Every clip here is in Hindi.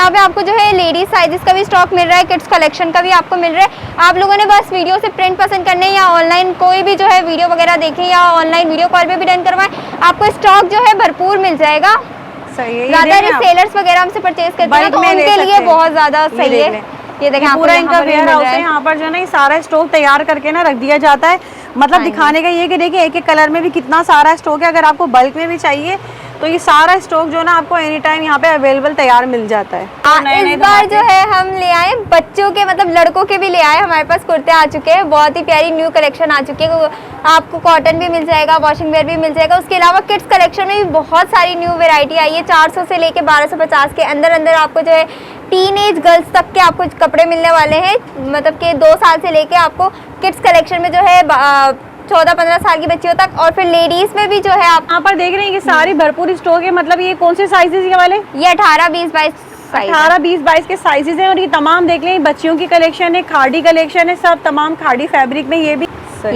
यहाँ पे आपको जो है लेडीज साइजेस का भी स्टॉक मिल रहा है, किड्स कलेक्शन का भी आपको मिल रहा है। आप लोगों ने बस वीडियो से प्रिंट पसंद करने या ऑनलाइन कोई भी जो है वीडियो वगैरह देखें या ऑनलाइन वीडियो कॉल पे भी डन करवाएं, आपको स्टॉक जो है भरपूर मिल जाएगा। सही है, ज्यादा रिसेलर्स वगैरह हमसे परचेज करते हैं तो उनके लिए बहुत ज्यादा सही है। ये देखें पूरा इनका वेयर हाउस है, यहाँ पर जो है ना ये सारा स्टॉक तैयार करके ना रख दिया जाता है। मतलब दिखाने का ये कि देखिए एक एक कलर में भी कितना सारा स्टॉक है। अगर आपको बल्क में भी चाहिए तो ये सारा स्टॉक जो है ना आपको एनी टाइम यहाँ पे अवेलेबल तैयार मिल जाता है। इस बार जो है हम ले आए बच्चों के, मतलब लड़कों के भी ले आए। हमारे पास कुर्ते आ चुके हैं, बहुत ही प्यारी न्यू कलेक्शन आ चुकी है। आपको कॉटन भी मिल जाएगा, वॉशिंग वेयर भी मिल जाएगा। उसके अलावा किड्स कलेक्शन में भी बहुत सारी न्यू वेरायटी आई है। 400 से लेके 1250 के अंदर अंदर आपको जो है टीनेज गर्ल्स तक के आपको कपड़े मिलने वाले हैं। मतलब कि 2 साल से लेके आपको किड्स कलेक्शन में जो है 14-15 साल की बच्चियों तक, और फिर लेडीज में भी जो है आप यहाँ पर देख रहे हैं कि सारी भरपूर स्टॉक है। मतलब ये कौन से साइजेस ये वाले? ये 18, 20, 22 18, 20, 22 के साइजेस हैं। और ये तमाम देख लें बच्चियों की कलेक्शन है, खाड़ी कलेक्शन है, सब तमाम खाड़ी फैब्रिक में। ये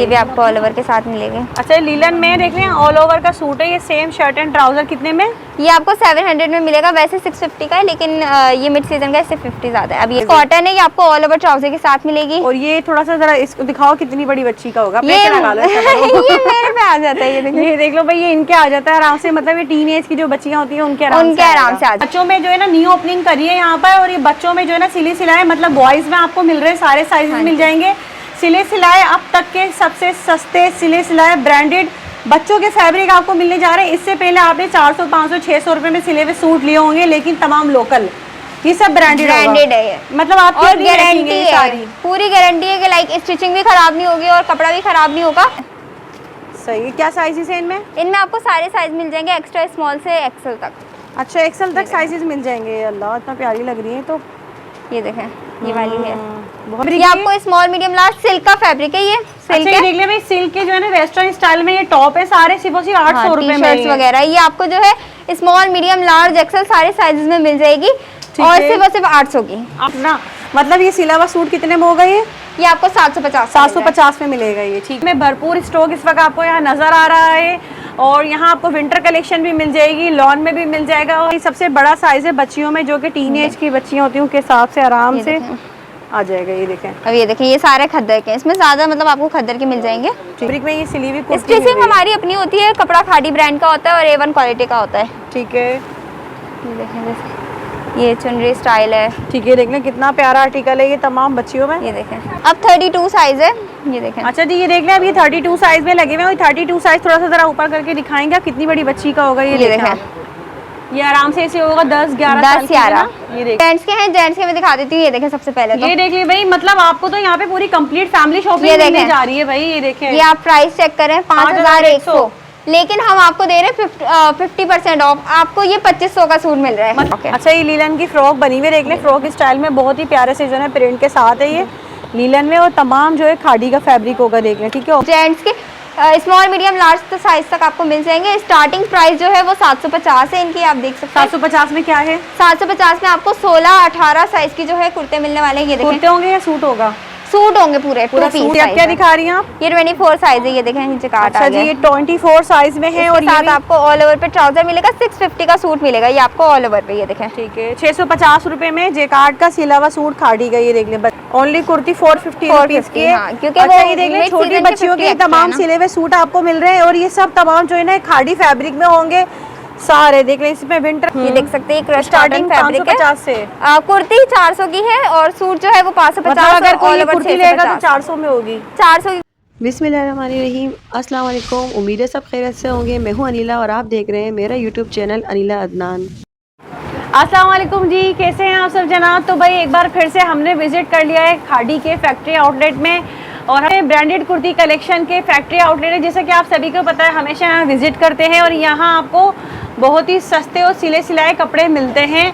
भी आपको ऑल ओवर के साथ मिलेंगे। अच्छा लीलन में देख लें ऑल ओवर का सूट है, ये सेम शर्ट एंड ट्राउजर कितने में? ये आपको 700 में मिलेगा। वैसे 650 का है, लेकिन ये मिड सीजन का, इससे 50 ज्यादा है। अब ये कॉटन है, ये आपको ऑल ओवर ट्राउजर के साथ मिलेगी। और ये थोड़ा सा जरा इसको दिखाओ कितनी बड़ी बच्ची का होगा। ये मेरे पे आ जाता है। ये देख लो भाई, ये इनके आ जाता है आराम से। मतलब ये टीनेज की जो बच्चियां होती हैं उनके आराम से आ जाता है। बच्चों में जो है ना न्यू ओपनिंग करी है यहाँ पर, और ये बच्चों में जो है ना सिली सिलाए, मतलब बॉयज में आपको मिल रहे सारे साइजेस मिल जाएंगे। सिले सिलाए अब तक के सबसे सस्ते सिले सिलाए ब्रांडेड बच्चों के फैब्रिक आपको मिलने जा रहे हैं। इससे पहले आपने 400, 500, 600 रुपए में सिले हुए सूट लिए होंगे, लेकिन तमाम लोकल। ये सब ब्रांडेड है ये। मतलब आपकी और गारंटी है सारी, पूरी गारंटी है कि लाइक स्टिचिंग भी खराब नहीं होगी और कपड़ा भी खराब नहीं होगा। सही है। क्या साइजेस है इनमें? इनमें आपको सारे साइज मिल जाएंगे, एक्स्ट्रा स्मॉल से एक्सेल तक। अच्छा एक्सेल तक साइजेस मिल जाएंगे। अल्लाह इतना प्यारी लग रही है। तो ये देखें, ये वाली है। ये आपको स्मॉल मीडियम लार्ज सिल्क का फैब्रिक है। ये सिल्क अच्छा, देख ले भाई, सिल्क के जो है ना वेस्टर्न स्टाइल में ये टॉप है, सारे सिर्फ 800 रुपए में वगैरह। ये आपको जो है स्मॉल मीडियम लार्ज एक्सेल सारे साइजेस में मिल जाएगी, और सिर्फ 800 की। अपना मतलब ये सिला हुआ सूट कितने में होगा? ये आपको 750 में मिलेगा ये। ठीक है, भरपूर स्टॉक इस वक्त आपको यहाँ नजर आ रहा है। और यहाँ आपको विंटर कलेक्शन भी मिल जाएगी, लॉन में भी मिल जाएगा। और ये सबसे बड़ा साइज है बच्चियों में, जो कि टीनेज की बच्चियां होती हैं उनके हिसाब से आराम से आ जाएगा। ये देखें, अब ये देखें, ये सारे खद्दर के, इसमें ज्यादा मतलब आपको खद्दर के मिल जाएंगे। फैब्रिक में ये सिली हुई कुर्ती स्टिचिंग हमारी अपनी होती है, कपड़ा खादी ब्रांड का होता है और A1 क्वालिटी का होता है। ठीक है, ये देखें, ये चुनरी स्टाइल है। ठीक है, देख लें कितना प्यारा आर्टिकल है ये तमाम बच्चियों में। ये देखें, अब 32 साइज है। ये देखें। अच्छा जी, ये देख लें, अब ये 32 साइज में लगे हुए हैं। 32 साइज थोड़ा सा जरा ऊपर करके दिखाएंगे कितनी बड़ी बच्ची का होगा। ये देखें, ये आराम से ऐसे होगा 10-11। ये देख, जेंट्स के हैं, जेंट्स के मैं दिखा देती हूँ। ये देखें, सबसे पहले तो ये देखिए भाई, मतलब आपको तो यहाँ पे पूरी कंप्लीट फैमिली शॉपिंग मिलने जा रही है भाई। ये देखें, ये आप प्राइस चेक करें 5100, लेकिन हम आपको दे रहे हैं 50% ऑफ। आपको ये 2500 का सूट मिल रहा है। अच्छा, ये लीलन की फ्रॉक बनी हुई देख लें, फ्रॉक स्टाइल में बहुत ही प्यारे से जो है प्रिंट के साथ है ये लीलन में। और तमाम जो है खादी का फैब्रिक होगा, देख लें। ठीक है, जेंट्स के स्मॉल मीडियम लार्ज साइज तक आपको मिल जाएंगे। स्टार्टिंग प्राइस जो है वो 750 है इनकी, आप देख सकते हैं। 750 में क्या है? 750 में आपको 16-18 साइज की जो है कुर्ते मिलने वाले हैं। ये देखें, कुर्ते होंगे या सूट होगा? सूट होंगे पूरे पूरा सूट। क्या दिखा रही हैं आप? ये 24 साइज है। ये देखें, नीचे काट आ गया। ये 24 साइज में है। और साथ आपको ऑल ओवर पे ट्राउजर मिलेगा। 650 का सूट मिलेगा ये आपको ऑल ओवर पे। ये देखें, ठीक है, 650 रुपए में जेकार्ड का सिला हुआ सूट खाड़ी का। ये देख लें, ओनली कुर्ती 450 रुपीज की है। क्योंकि अच्छा, ये देख लें, छोटी बच्चियों के तमाम सिले हुए सूट आपको मिल रहे हैं। और ये सब तमाम जो है ना खाड़ी फैब्रिक में होंगे सारे। देख लें, इसमें विंटर ये देख सकते हैं, क्रश स्टार्टिंग फैब्रिक 550 से। कुर्ती 400 की है और सूट जो है वो 550। अगर कोई कुर्ती लेगा तो 400 में होगी। 400 की। बिस्मिल्लाहिर्रहमानिर्रहीम, अस्सलाम वालेकुम। उम्मीद है सब खैरियत से होंगे। मैं हूं अनिला और आप देख रहे हैं मेरा यूट्यूब चैनल अनिला अदनान। अस्सलाम वालेकुम जी, कैसे हैं आप सब जनाब? तो भाई एक बार फिर से हमने विजिट कर लिया है खाड़ी के फैक्ट्री आउटलेट में। और हमें ब्रांडेड कुर्ती कलेक्शन के फैक्ट्री आउटलेट है, जैसा कि आप सभी को पता है, हमेशा यहाँ विजिट करते हैं। और यहाँ आपको बहुत ही सस्ते और सिले सिलाए कपड़े मिलते हैं।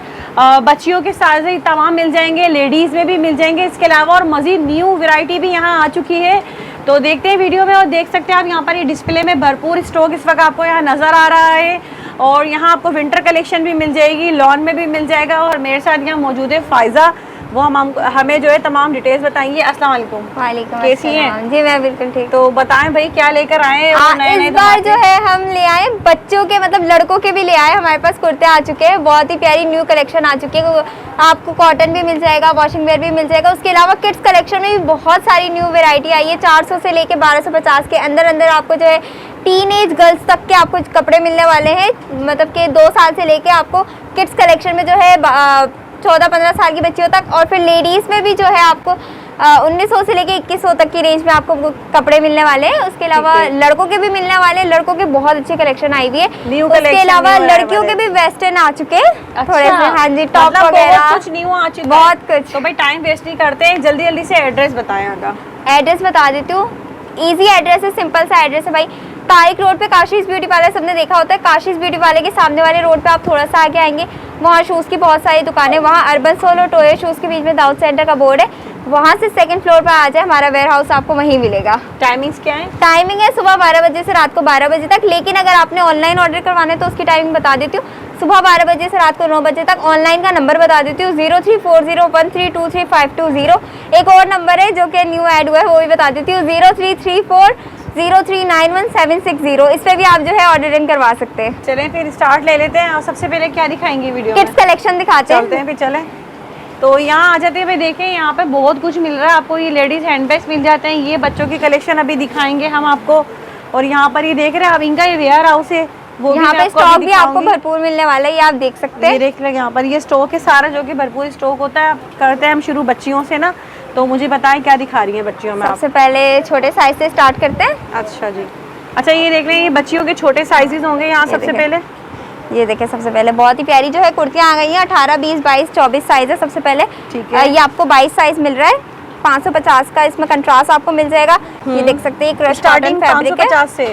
बच्चियों के साइज तमाम मिल जाएंगे, लेडीज़ में भी मिल जाएंगे। इसके अलावा और मज़ीद न्यू वैरायटी भी यहाँ आ चुकी है। तो देखते हैं वीडियो में, और देख सकते हैं आप यहाँ पर ये डिस्प्ले में भरपूर स्टॉक इस वक्त आपको यहाँ नज़र आ रहा है। और यहाँ आपको विंटर कलेक्शन भी मिल जाएगी, लॉन में भी मिल जाएगा। और मेरे साथ यहाँ मौजूद है फायजा, वो हमें जो है तमाम डिटेल्स बताएंगे। अस्सलाम वालेकुम। वालेकुम कैसी हैं? अस्सलाम। जी मैं बिल्कुल ठीक। तो बताएं भाई क्या लेकर आए हैं? और नए इस बार जो है हम ले आए बच्चों के मतलब लड़कों के भी ले आए, हमारे पास कुर्ते आ चुके हैं, बहुत ही प्यारी न्यू कलेक्शन आ चुकी है। आपको कॉटन भी मिल जाएगा, वॉशिंग वेयर भी मिल जाएगा। उसके अलावा किड्स कलेक्शन में भी बहुत सारी न्यू वेरायटी आई है। 400 से लेके 1250 के अंदर अंदर आपको जो है टीन एज गर्ल्स तक के आपको कपड़े मिलने वाले हैं। मतलब कि 2 साल से लेके आपको किड्स कलेक्शन में जो है 14-15 साल की बच्चियों तक, और फिर लेडीज़ में भी जो है आपको 1900 से लेके 2100 तक की रेंज में आपको कपड़े मिलने वाले हैं। उसके अलावा लड़कों के भी मिलने वाले हैं, लड़कों के बहुत अच्छी कलेक्शन आई हुई है। उसके अलावा लड़कियों के भी वेस्टर्न आ चुके हैं थोड़े से, हाँ जी, टॉप मतलब वगैरह कुछ न्यू आ चुका है, बहुत कुछ। तो भाई टाइम वेस्ट नहीं करते हैं, जल्दी जल्दी से एड्रेस बताएं आगा। एड्रेस बता देती हूँ, इजी एड्रेस है, सिंपल सा एड्रेस है भाई। तारिक रोड पे काशीज ब्यूटी पार्लर सबने देखा होता है। काशीज ब्यूटी पार्लर के सामने वाले रोड पे आप थोड़ा सा आगे आएंगे, वहाँ शूज़ की बहुत सारी दुकानें, वहाँ अर्बन सोल और टोयो शूज़ के बीच में दाऊद सेंटर का बोर्ड है, वहाँ से 2nd फ्लोर पर आ जाए, हमारा वेयर हाउस आपको वहीं मिलेगा। टाइमिंग्स क्या है? टाइमिंग है सुबह 12 बजे से रात को 12 बजे तक, लेकिन अगर आपने ऑनलाइन ऑर्डर करवाना है तो उसकी टाइमिंग बता देती हूँ। सुबह 12 बजे से रात को 9 बजे तक। ऑनलाइन का नंबर बता देती हूँ 034013233520। एक और नंबर है जो कि न्यू ऐड हुआ है, वो भी बता देती हूँ 033403916760। इस पे भी आप जो है ऑर्डरिंग करवा सकते हैं। चलें फिर स्टार्ट ले लेते हैं। और सबसे पहले क्या दिखाएंगे वीडियो किड्स कलेक्शन दिखाते चलते हैं फिर चलें। तो यहाँ आ जाते हैं भाई, देखें यहाँ पे बहुत कुछ मिल रहा है आपको। ये लेडीज़ हैंडबैग्स मिल जाते हैं, ये बच्चों की कलेक्शन अभी दिखाएंगे हम आपको। और यहाँ पर ये देख रहे हैं आप, इनका ये वेयर हाउस है, वो यहाँ पे स्टॉक भी आपको भरपूर मिलने वाला है, ये आप देख सकते हैं। ये देख लें यहाँ पर ये स्टॉक है सारा, जो कि भरपूर स्टॉक होता है। करते हैं हम शुरू बच्चियों से ना, तो मुझे बताएं क्या दिखा रही हैं बच्चियों में? सबसे पहले छोटे साइज से स्टार्ट करते हैं। अच्छा जी, अच्छा ये देख लें, ये बच्चियों के छोटे साइजेस होंगे यहाँ सबसे पहले। ये देखें सबसे पहले बहुत ही प्यारी जो है कुर्तियाँ आ गई हैं। 18, 20, 22, 24 साइज है सबसे पहले। ठीक है, ये आपको 22 साइज मिल रहा है, 550 का इसमें कंट्रास्ट आपको मिल जाएगा। ये देख सकते हैं स्टार्टिंग 550 से।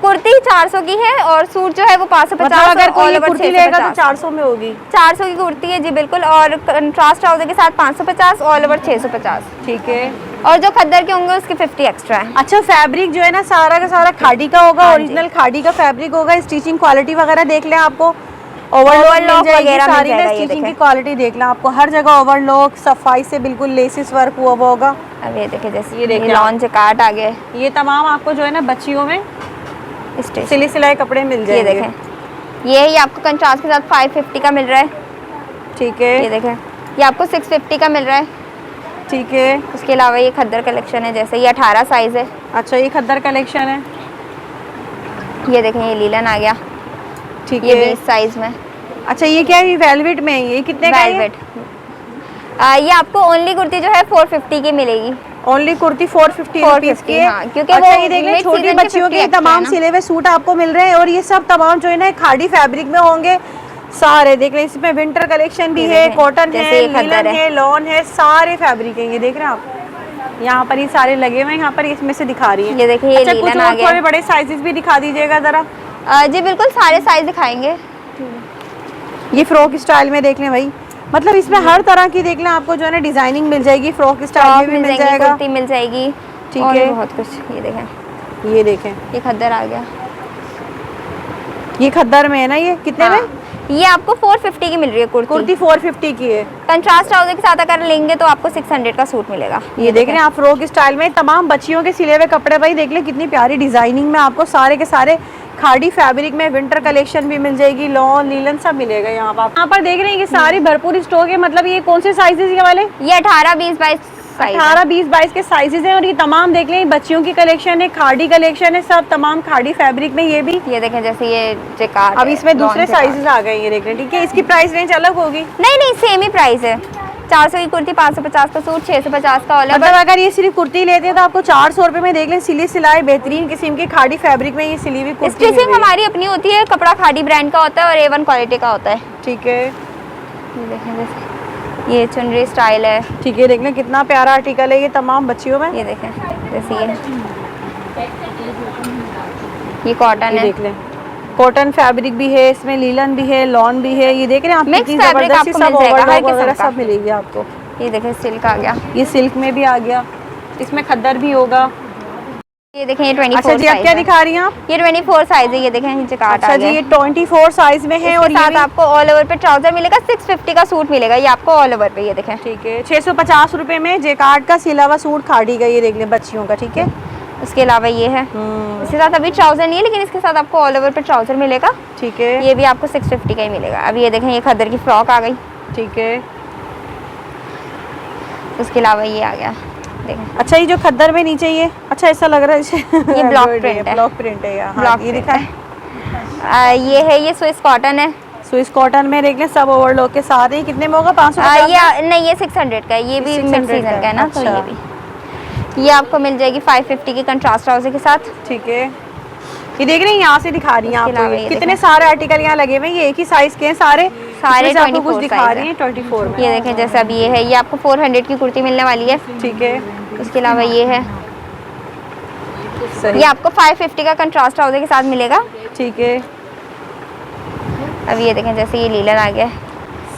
कुर्ती 400 की है और सूट जो है वो 550। मतलब अगर कोई कुर्ती लेगा तो 400 में होगी। 400 की कुर्ती है जी बिल्कुल, और कंट्रास्ट ट्राउजर के साथ 550, ऑल ओवर 650। ठीक है, और जो खद्दर के होंगे उसके 50 एक्स्ट्रा है। अच्छा फैब्रिक जो है ना सारा का सारा खादी का होगा, ओरिजिनल खादी का फैब्रिक होगा। स्टिचिंग क्वालिटी वगैरह देख लें, आपको ओवरलॉक वगैरह सारी ना स्टिचिंग की क्वालिटी देख लें, आपको हर जगह ओवरलॉक सफाई से बिल्कुल लेसिस वर्क हुआ होगा। अब ये देखें, जैसे ये देखें लॉन जकार्ट आ गए, ये तमाम आपको जो है ना बच्चियों में स्टिच सिली सिलाई कपड़े मिल ये जाएंगे। देखें, ये आपको कंट्रास्ट के साथ 550 का मिल रहा है। ठीक है, ये देखें, ये आपको 650 का मिल रहा है। ठीक है, उसके अलावा ये खद्दर कलेक्शन है, जैसे ये 18 साइज है। अच्छा ये खद्दर कलेक्शन है। ये देखें, ये लीलन आ गया, ठीक ये है, 20 साइज में। अच्छा ये क्या है? वेलवेट में है, ये कितने का है? वेलवेट ये आपको ओनली कुर्ती जो है 450 की मिलेगी। ओनली कुर्ती 450 रुपीज की है। हाँ, क्योंकि अच्छा वो ये देख लें, mid छोटी season के बच्चियों 50 के extra तमाम है ना। सिले हुए सूट आपको मिल रहे हैं, और ये सब तमाम जो है ना खादी फैब्रिक में होंगे सारे। देख लें, इसमें विंटर कलेक्शन भी है, कॉटन है, लीलन है, लॉन है, सारे फैब्रिक है। ये देख रहे हैं आप, यहाँ पर ये सारे लगे हुए हैं, यहाँ पर इसमें से दिखा रही है। ये देखिए, ये अच्छा कुछ लीलन आ और गया। थोड़े बड़े साइजेस भी दिखा दीजिएगा जरा। जी बिल्कुल, सारे साइज दिखाएंगे। ये फ्रॉक स्टाइल में देख लें भाई, मतलब इसमें हर तरह की देख लें आपको जो है ना डिजाइनिंग मिल जाएगी। फ्रॉक स्टाइल में भी मिल जाएगा, कुर्ती मिल जाएगी। ठीक और है, बहुत कुछ। ये देखें, ये देखें, ये खद्दर आ गया, ये खद्दर में है ना। ये कितने हाँ, में? ये आपको 450 की मिल रही है कुर्ती 450 की है। कंट्रास्ट ट्राउजर के साथ अगर लेंगे तो आपको 600 का सूट मिलेगा। ये देख रहे हैं आप फ्रॉक स्टाइल में तमाम बच्चियों के सिले हुए कपड़े। भाई देख ले कितनी प्यारी डिजाइनिंग में आपको सारे के सारे खादी फैब्रिक में विंटर कलेक्शन भी मिल जाएगी, लॉन लीलन सब मिलेगा यहाँ पर। यहाँ पर देख रहे हैं कि सारी भरपूर स्टॉक है। मतलब ये कौन से साइजेस ये वाले? ये 18, 20, 22 18, 20, 22 के साइजेस हैं। और ये तमाम देख लें बच्चियों की कलेक्शन है, खादी कलेक्शन है, सब तमाम खादी फैब्रिक में। ये भी ये देखें, जैसे ये जैकार्ड। अब इसमें दूसरे साइजेस आ गए, ये देख लें। ठीक है, इसकी प्राइस रेंज अलग होगी? नहीं, सेम ही प्राइस है। 400 की कुर्ती, 550 का सूट, 650 का ऑल। मतलब अगर ये सिर्फ कुर्ती लेते हैं तो आपको 400 रुपए में देख लें सिली सिलाई बेहतरीन किस्म की खादी फैब्रिक में ये सिली हुई कुर्ती। स्टिचिंग हमारी अपनी होती है, कपड़ा खादी ब्रांड का होता है और A1 क्वालिटी का होता है। ठीक है, ये देखें, जैसे ये चुनरी स्टाइल है। ठीक है, देख लें कितना प्यारा आर्टिकल है ये तमाम बच्चियों में। ये देखें, जैसे ये कॉटन है। देख लें कॉटन फैब्रिक भी है, इसमें लीलन भी है, लॉन भी है। ये देख रहे हैं आप, मिक्स कितनी फैब्रिक जबरदस्ती आपको सब मिल जाएगा, हर ओवरलॉक किस्म वगैरह का। सब मिलेगी आपको। ये देखें, सिल्क आ गया, ये सिल्क में भी आ गया, इसमें खद्दर भी होगा। ये देखें ये 24 अच्छा जी, आप साइज क्या है। दिखा रही हैं आप? ये 24 साइज है, ये देखें ये जकार्ड अच्छा आ जी, गया। ये 24 साइज में है और इसके साथ ये आपको ऑल ओवर पे ट्राउजर मिलेगा, 650 का सूट मिलेगा ये आपको ऑल ओवर पे, ये देखें। ठीक है, 650 रुपए में जेकार्ड का सिला हुआ सूट खाड़ी का, ये देख लें बच्चियों का। ठीक है, उसके अलावा ये है, इसके साथ अभी ट्राउजर नहीं है लेकिन इसके साथ आपको ऑल ओवर पे ट्राउजर मिलेगा। ठीक है, ये भी आपको 650 का ही मिलेगा। अब ये देखें ये खद्दर की फ्रॉक आ गई। ठीक है। उसके अलावा ये आ गया, देखें अच्छा, ये जो खद्दर में नीचे ये अच्छा ऐसा लग रहा है ये ब्लॉक प्रिंट है। ब्लॉक प्रिंट है यार। ब्लॉक ये प्रिंट दिखाएं। ये है, ये स्विस कॉटन है। स्विस कॉटन में देख लें सब ओवरलॉक के साथ है। कितने में होगा? 500 ये नहीं, ये 600 का है। ये भी 600 मिड सीजन का है ना, तो अच्छा। ये भी ये आपको मिल जाएगी 550 की कंट्रास्ट ट्राउजर के साथ। ठीक है, ये देख रहे हैं यहाँ से दिखा रही हैं उसके आपको। अलावा ये ये कितने देखें। सारे आर्टिकल यहाँ लगे हुए हैं, ये एक ही साइज के हैं सारे। सारे इसमें से आपको कुछ 24 दिखा साइज रही है। हैं 24 में। ये देखें जैसे अब ये है, ये आपको 400 की कुर्ती मिलने वाली है। ठीक है, उसके अलावा ये है, सही। ये आपको 550 का कंट्रास्ट ट्राउजर के साथ मिलेगा। ठीक है, अब ये देखें जैसे ये लीलन आ गया है,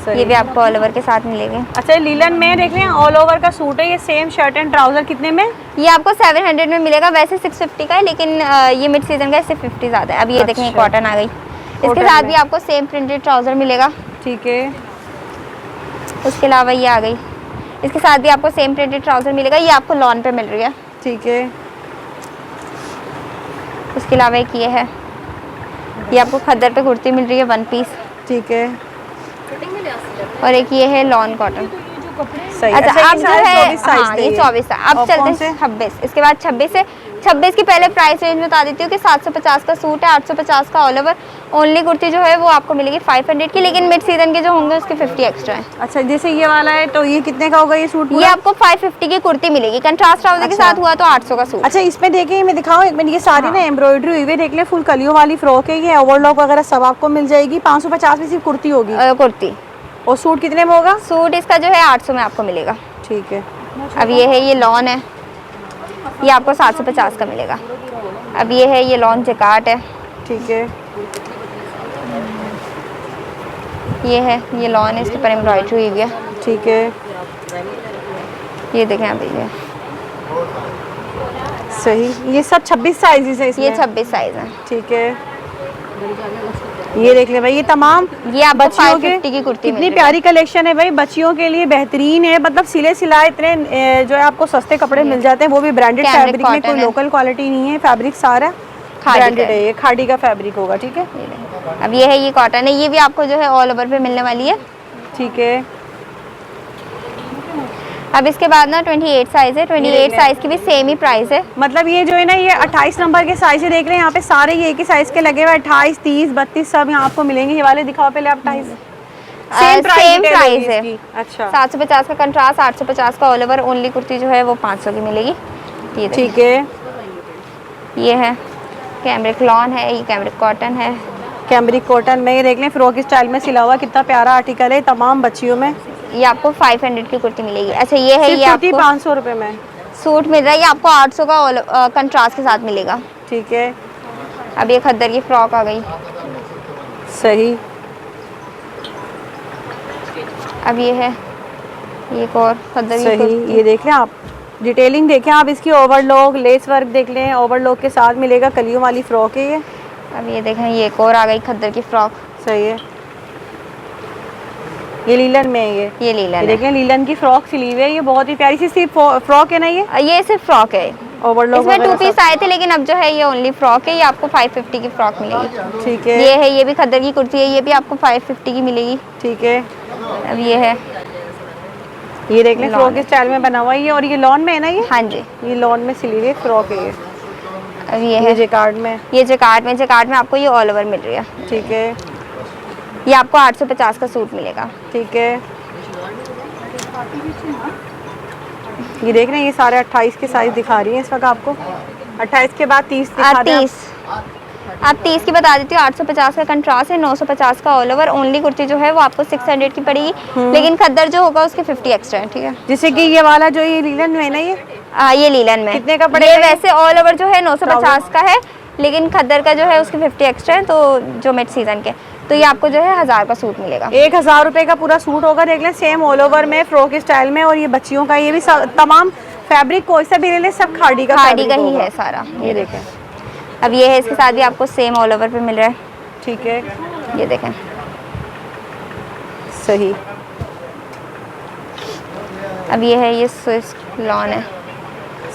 सही। ये भी आपको ऑल ओवर के साथ मिलेंगे। अच्छा, लीलन में देख रहे हैं ऑल ओवर का सूट है। ये सेम शर्ट एंड ट्राउजर कितने में? ये आपको 700 में मिलेगा। वैसे 650 का है लेकिन ये मिड सीजन का, इससे 50 ज़्यादा है। अब ये देखें अच्छा। कॉटन आ गई, इसके कॉटन साथ में। भी आपको सेम प्रिंटेड ट्राउजर मिलेगा। ठीक है, उसके अलावा ये आ गई, इसके साथ भी आपको सेम प्रिंटेड ट्राउजर मिलेगा। ये आपको लॉन पे मिल रही है। ठीक है। उसके अलावा एक ये है, ये आपको खद्दर पे कुर्ती मिल रही है 1 पीस। ठीक है, और एक ये है लॉन कॉटन। सही। अच्छा, ये अब जो सारे है 24 साइज हाँ थे ये 24 है। अब और चलते कौन हैं से? 26। इसके बाद 26 है। 26 की पहले प्राइस रेंज बता देती हूँ कि 750 का सूट है, 850 का ऑल ओवर। ओनली कुर्ती जो है वो आपको मिलेगी 500 की, लेकिन मिड सीजन के जो होंगे उसके 50 एक्स्ट्रा है। अच्छा, जैसे ये वाला है तो ये कितने का होगा ये सूट ये पूरा? आपको 550 की कुर्ती मिलेगी। कंट्रास्ट ट्राउजर के अच्छा। साथ हुआ तो 800 का सूट। अच्छा, इसमें देखिए मैं दिखाऊं एक मिनट, ये सारी हाँ। ना एम्ब्रॉयडरी हुई हुई है। देख ले, फुल कलियों वाली फ्रॉक है ये। ओवरलॉक वगैरह सब आपको मिल जाएगी। 550 में सिर्फ कुर्ती होगी। कुर्ती। और सूट कितने में होगा? सूट इसका जो है 800 में आपको मिलेगा। ठीक है। अब ये है, ये लॉन है, ये आपको 750 का मिलेगा। अब ये है, ये लॉन जैकार्ड है। ठीक है, ये है, ये लॉन है, इसके ऊपर एम्ब्रॉयडरी हुई है। ठीक है, ये देखें अभी ये सही। ये सब 26 साइजेस है इसमें। ये 26 साइज है। ठीक है, ये देख ले भाई, ये तमाम ये आपको बच्चियों 550 की कुर्ती मिल कितनी रही है। प्यारी कलेक्शन है भाई, बच्चियों के लिए बेहतरीन है। मतलब सिले सिलाए इतने जो है आपको सस्ते कपड़े मिल जाते हैं, वो भी ब्रांडेड कैमरिक फैब्रिक में। कॉटन कोई है। लोकल क्वालिटी नहीं है, फैब्रिक सारा खादी ब्रांडेड का है। ये खाड़ी का फैब्रिक होगा। ठीक है, ये देखें। अब ये है, ये कॉटन है, ये भी आपको जो है ऑल ओवर पे मिलने वाली है। ठीक है। अब इसके बाद ना 28 साइज है। 28 साइज की भी सेम ही प्राइस है। मतलब ये जो है ना, ये 28 नंबर के साइज देख रहे हैं यहाँ पे सारे, ये एक ही साइज के लगे हुए। 28, 30, 32 सब यहाँ आपको मिलेंगे। ये वाले दिखाओ पहले आप। 28 सेम प्राइस है। अच्छा, 750 का कंट्रास्ट, 850 का ऑल ओवर। ओनली कुर्ती जो है वो 500 की मिलेगी। ये देखें। ठीक है। ये है कैमरिक लॉन है, ये कैमरिक कॉटन है। कैमरिक कॉटन में ये देख लें फ्रॉक स्टाइल में सिला हुआ, कितना प्यारा आर्टिकल है। तमाम बच्चियों में ये आपको 500 की कुर्ती मिलेगी। अच्छा, ये है, ये कुर्ती आपको 500 रुपए में। सूट मिल रहा है, ये आपको 800 का कंट्रास्ट के साथ मिलेगा। ठीक है, अब ये खद्दर की फ्रॉक आ गई। सही। अब ये है, ये एक और खद्दर की सही, कुर्ती। ये देख लें आप, डिटेलिंग देखें आप इसकी। ओवरलॉक लेस वर्क देख लें, ओवरलॉक के साथ मिलेगा। कलियों वाली फ्रॉक है ये। अब ये देखें, ये एक और आ गई खद्दर की फ्रॉक। सही है, ये लीलन में है ये। ये लीलन है। देखें, लीलन की फ्रॉक सिली हुई है। ये बहुत ही प्यारी सी सिर्फ फ्रॉक है ना ये। ये सिर्फ फ्रॉक है। ओवरलॉक इसमें 2 पीस आए थे लेकिन अब जो है ये ओनली फ्रॉक है। ये आपको 550 की फ्रॉक मिलेगी। ठीक है, ये है, ये भी खद्दर की कुर्ती है, ये भी आपको 550 की मिलेगी। ठीक है। अब ये है, ये देख लें लॉन फ्रॉक है। स्टाइल में बना हुआ है ये। और ये लॉन में है ना ये। हाँ जी। ये लॉन में सिली हुई फ्रॉक है ये। अब ये ये है, जेकार्ड में। ये जैकार्ड में आपको ये ऑल ओवर मिल रही है। ठीक है, ये आपको 850 का सूट मिलेगा। ठीक है। ये देख रहे हैं, ये सारे 28 के साइज दिखा रही हैं इस वक्त आपको। 28 के बाद 30 दिखा दें आप। 30 आप 30 की बता देती हूँ। 850 का कंट्रास्ट है, 950 का ऑल ओवर। ओनली कुर्ती जो है वो आपको 600 की पड़ेगी, लेकिन खद्दर जो होगा उसके 50 एक्स्ट्रा है। ठीक है, जैसे कि ये वाला जो ये लीलन में है ना ये ये लीलन में कितने का पड़ेगा ये ये? वैसे ऑल ओवर जो है 950 का है, लेकिन खद्दर का जो है उसके 50 एक्स्ट्रा है। तो जो मिड सीजन के, तो ये आपको जो है 1000 का सूट मिलेगा। 1000 रुपए का पूरा सूट होगा। देख लें, सेम ऑल ओवर में फ्रॉक स्टाइल में। और ये बच्चियों का, ये भी तमाम फैब्रिक कोई सा भी ले ले, सब खाड़ी का खाड़ी का fabric ही होगा। है सारा। ये देखें, अब ये है, इसके साथ भी आपको सेम ऑल ओवर पे मिल रहा है। ठीक है, ये देखें, सही। अब ये है, ये स्विस लॉन है,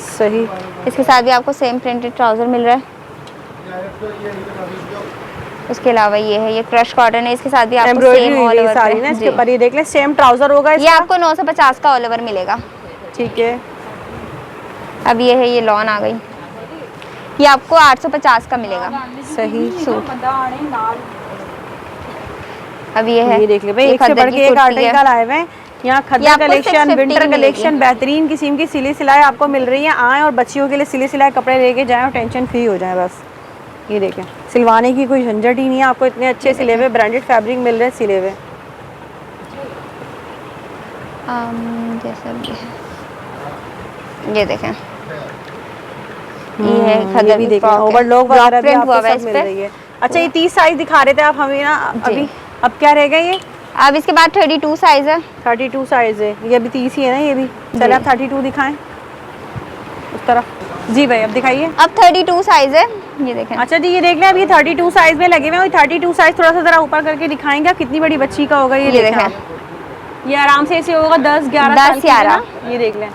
सही। इसके साथ भी आपको सेम प्रिंटेड ट्राउजर मिल रहा है। उसके अलावा ये है, ये क्रश कॉटन है, इसके साथ भी आपको एम्ब्रॉयडरी सेम हुई ऑल है ओवर सारी ना इसके ऊपर, ये देख ले सेम ट्राउजर होगा ये इसका। आपको 950 का ऑल ओवर मिलेगा। ठीक है, अब ये है, ये लॉन आ गई, ये आपको 850 का मिलेगा। सही सूट। अब ये है, ये देख ले भाई, एक से खद्दर बढ़ की के एक कुर्ती है। आर्टिकल आए हुए हैं यहाँ। ये खद्दर आपको कलेक्शन, 650 विंटर की मिलेगी। कलेक्शन, बेहतरीन किस्म की सिली सिलाई आपको मिल रही है। आए और बच्चियों के लिए सिले सिलाए कपड़े लेके जाएं और टेंशन फ्री हो जाए बस। ये देखें, सिलवाने की कोई झंझट ही नहीं है, आपको इतने अच्छे सिले हुए ब्रांडेड फैब्रिक मिल रहे हैं सिले हुए। जैसा भी है, ये देखें, ये है खद्दर ये भी की देखें, फ्रॉक है। ओवरलॉक ब्लॉक वगैरह भी प्रिंट आपको हुआ हुआ है सब इस मिल पे। रही है। अच्छा, ये 30 साइज दिखा रहे थे आप हमें ना अभी, अब क्या रहेगा ये? अब इसके बाद 32 साइज है। 32 साइज है, ये अभी 30 ही है ना ये भी। चले आप 32 दिखाएं उस तरफ। जी भाई, अब दिखाइए। अब 32 साइज है, ये देखें। अच्छा जी, ये देख लें, अब ये 32 साइज में लगे हुए हैं। 32 साइज थोड़ा सा जरा ऊपर करके दिखाएंगे आप, कितनी बड़ी बच्ची का होगा ये देखें आप। ये आराम से ऐसे होगा 10-11 साल की है ना? ये देख लें,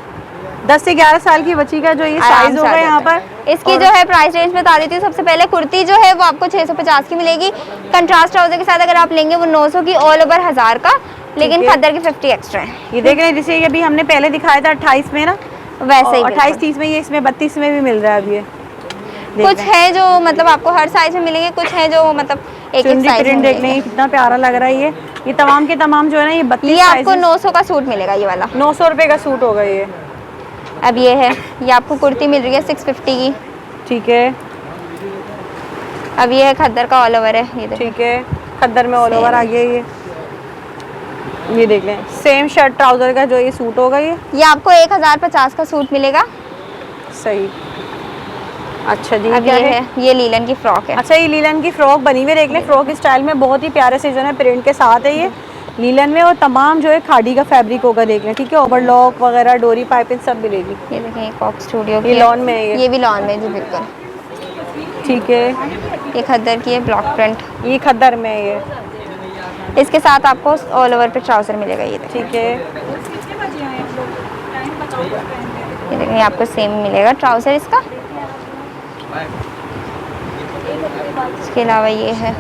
10 से 11 साल की बच्ची का जो ये साइज होगा यहाँ पर। इसकी जो है प्राइस रेंज बता देती हूँ। सबसे पहले कुर्ती जो है वो आपको 650 की मिलेगी। कंट्रास्ट ट्राउजर के साथ अगर आप लेंगे वो 900 की, ऑल ओवर 1000 का, लेकिन खद्दर की 50 एक्स्ट्रा है। ये देख लें, जैसे ये अभी हमने पहले दिखाया था 28 में ना, वैसे ही 28-30 में, ये इसमें 32 में भी मिल रहा है अब ये। कुछ है जो मतलब आपको हर साइज में मिलेंगे, कुछ है जो मतलब एक चुन्नी साइज प्रिंट में देख लें, कितना प्यारा लग रहा है ये तमाम के तमाम जो है ना, ये 32 ये आपको 900 का सूट मिलेगा, ये वाला 900 रुपए का सूट होगा ये। अब ये है, ये आपको कुर्ती मिल रही है 650 की। ठीक है, अब ये है खद्दर का ऑल ओवर है, ये देखो। ठीक है, खद्दर में ऑल ओवर आ गया ये देख लें, सेम शर्ट ट्राउजर का जो ये सूट होगा ये आपको 1050 का सूट मिलेगा। सही। अच्छा जी, अब क्या ये है, ये लीलन की फ्रॉक है। अच्छा, ये लीलन की फ्रॉक बनी हुई देख लें, फ्रॉक स्टाइल में बहुत ही प्यारे से जो है प्रिंट के साथ है ये लीलन में, और तमाम जो है खाड़ी का फैब्रिक होगा देख लें। ठीक है, ओवरलॉक वगैरह, डोरी पाइपिंग सब मिलेगी। ये देखें, ये कॉक स्टूडियो ये लॉन में है ये भी लॉन में जी, बिल्कुल। ठीक है, ये खद्दर की है, ब्लॉक प्रिंट। ये खद्दर में है ये। इसके साथ आपको ऑल ओवर पे ट्राउजर मिलेगा, ये देखें। ठीक है, ये देखें, ये आपको सेम मिलेगा ट्राउजर इसका। इसके अलावा ये है,